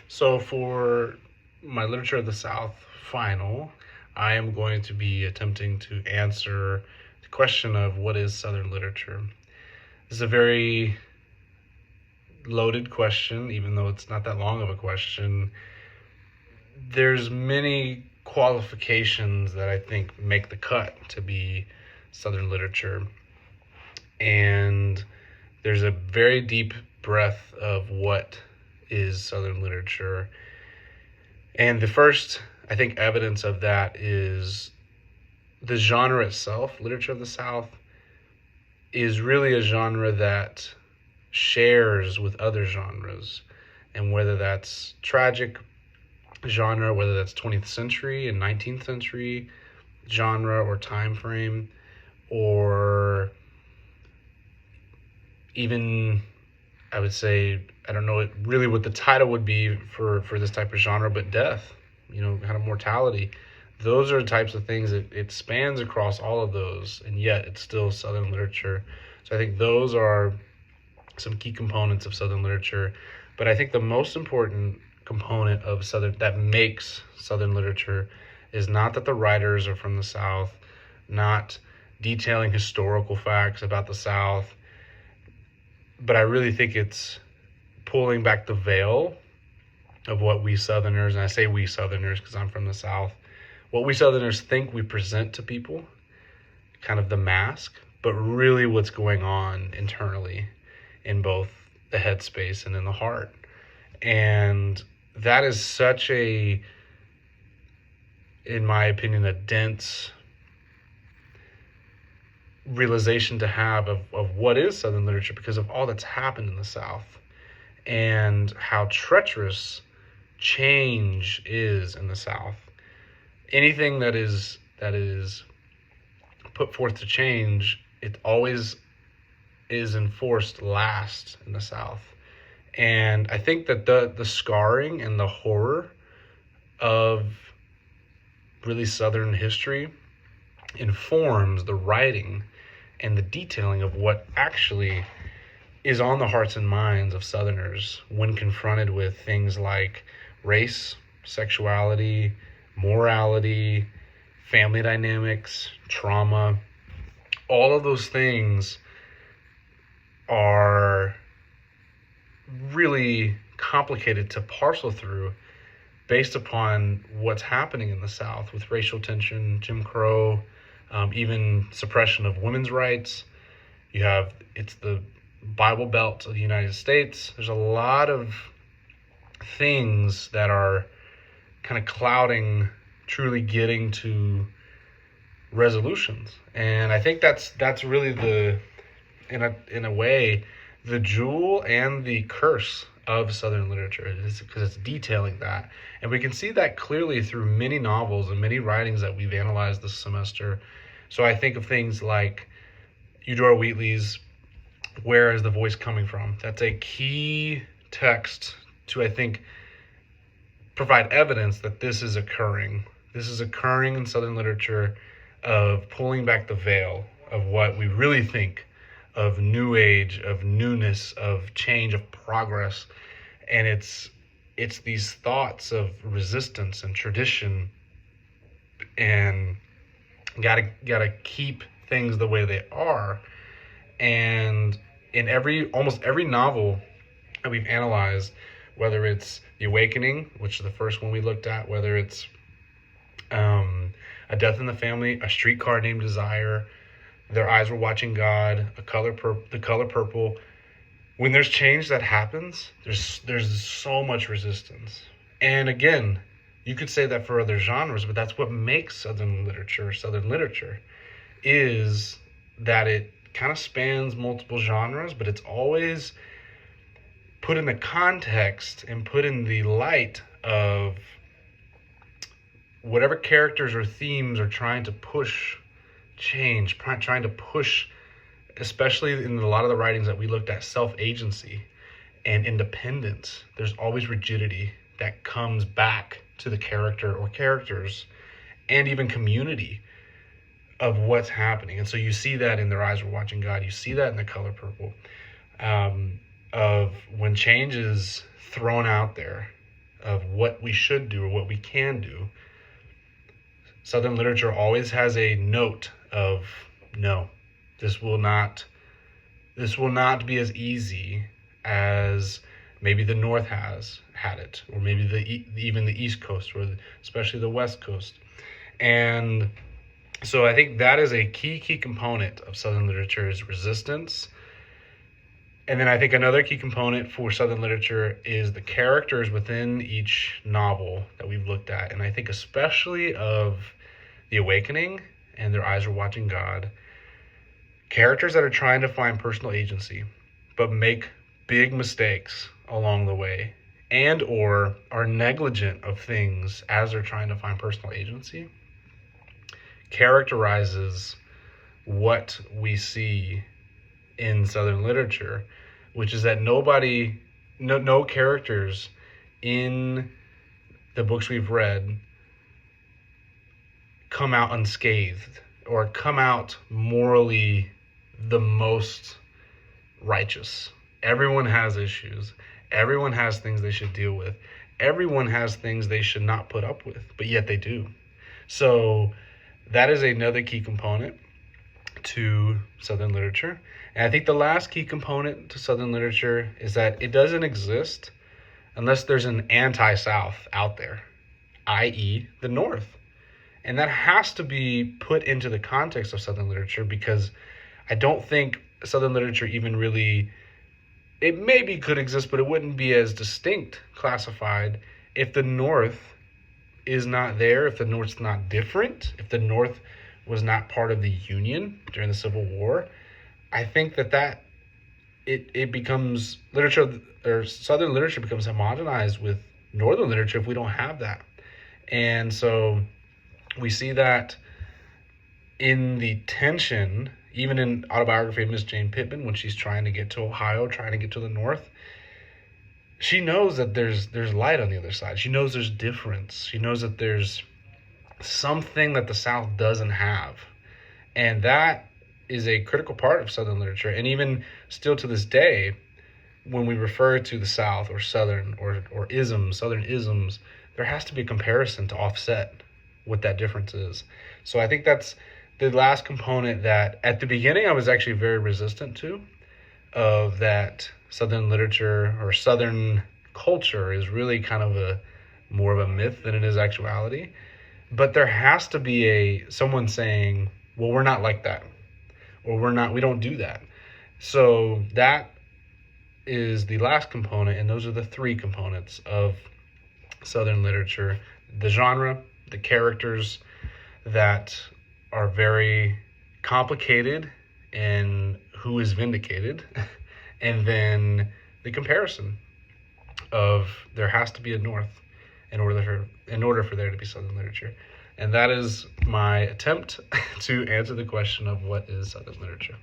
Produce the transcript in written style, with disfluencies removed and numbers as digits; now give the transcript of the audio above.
So for my Literature of the South final, I am going to be attempting to answer the question of what is Southern literature. This is a very loaded question, even though it's not that long of a question. There's many qualifications that I think make the cut to be Southern literature. And there's a very deep breadth of what is Southern literature. And the first, I think, evidence of that is the genre itself. Literature of the South is really a genre that shares with other genres. And whether that's tragic genre, whether that's 20th century and 19th century genre or time frame, or even, I would say, I don't know really what the title would be for this type of genre, but death, kind of mortality. Those are the types of things that it spans across all of those, and yet it's still Southern literature. So I think those are some key components of Southern literature. But I think the most important component of Southern that makes Southern literature is not that the writers are from the South, not detailing historical facts about the South, but I really think it's pulling back the veil of what we Southerners, and I say we Southerners because I'm from the South, what we Southerners think we present to people, kind of the mask, but really what's going on internally in both the headspace and in the heart. And that is such a, in my opinion, a dense realization to have of what is Southern literature because of all that's happened in the South and how treacherous change is in the South. Anything that is put forth to change, it always is enforced last in the South. And I think that the scarring and the horror of really Southern history informs the writing and the detailing of what actually is on the hearts and minds of Southerners when confronted with things like race, sexuality, morality, family dynamics, trauma. All of those things are really complicated to parcel through based upon what's happening in the South with racial tension, Jim Crow, even suppression of women's rights. It's the Bible Belt of the United States. There's a lot of things that are kind of clouding truly getting to resolutions. And I think that's really in a way, the jewel and the curse of Southern literature, because it's detailing that. And we can see that clearly through many novels and many writings that we've analyzed this semester. So I think of things like Eudora Wheatley's Where is the Voice Coming From? That's a key text to, I think, provide evidence that this is occurring. This is occurring in Southern literature of pulling back the veil of what we really think of new age, of newness, of change, of progress. And it's these thoughts of resistance and tradition and gotta keep things the way they are. And in almost every novel that we've analyzed, whether it's The Awakening, which is the first one we looked at, whether it's A Death in the Family, A Streetcar Named Desire, Their Eyes Were Watching God, The Color Purple. When there's change that happens, there's so much resistance. And again, you could say that for other genres, but that's what makes Southern literature, is that it kind of spans multiple genres, but it's always put in the context and put in the light of whatever characters or themes are trying to push change, trying to push, especially in a lot of the writings that we looked at, self-agency and independence. There's always rigidity that comes back to the character or characters and even community of what's happening. And so you see that in Their Eyes Were Watching God. You see that in The Color Purple, of when change is thrown out there, of what we should do or what we can do, Southern literature always has a note of no, this will not be as easy as maybe the North has had it, or maybe even the East Coast, or especially the West Coast. And so I think that is a key component of Southern literature is resistance. And then I think another key component for Southern literature is the characters within each novel that we've looked at. And I think especially of The Awakening and Their Eyes Are Watching God, characters that are trying to find personal agency, but make big mistakes along the way, and or are negligent of things as they're trying to find personal agency, characterizes what we see in Southern literature, which is that no characters in the books we've read come out unscathed or come out morally the most righteous. Everyone has issues. Everyone has things they should deal with. Everyone has things they should not put up with, but yet they do. So that is another key component to Southern literature. And I think the last key component to Southern literature is that it doesn't exist unless there's an anti-South out there, i.e. the North. And that has to be put into the context of Southern literature, because I don't think Southern literature even really, it maybe could exist, but it wouldn't be as distinct classified if the North is not there, if the North's not different, if the North was not part of the Union during the Civil War. I think that it becomes literature, or Southern literature becomes homogenized with Northern literature if we don't have that. And so we see that in the tension, even in Autobiography of Miss Jane Pittman, when she's trying to get to Ohio, trying to get to the North, she knows that there's light on the other side. She knows there's difference. She knows that there's something that the South doesn't have. And that is a critical part of Southern literature. And even still to this day, when we refer to the South or Southern or isms, Southern isms, there has to be a comparison to offset what that difference is. So I think that's the last component that at the beginning I was actually very resistant to, of that Southern literature or Southern culture is really kind of more of a myth than it is actuality. But there has to be someone saying, well, we're not like that, or we don't do that. So that is the last component, and those are the three components of Southern literature: the genre, the characters that are very complicated and who is vindicated, and then the comparison of there has to be a North in order for there to be Southern literature. And that is my attempt to answer the question of what is Southern literature.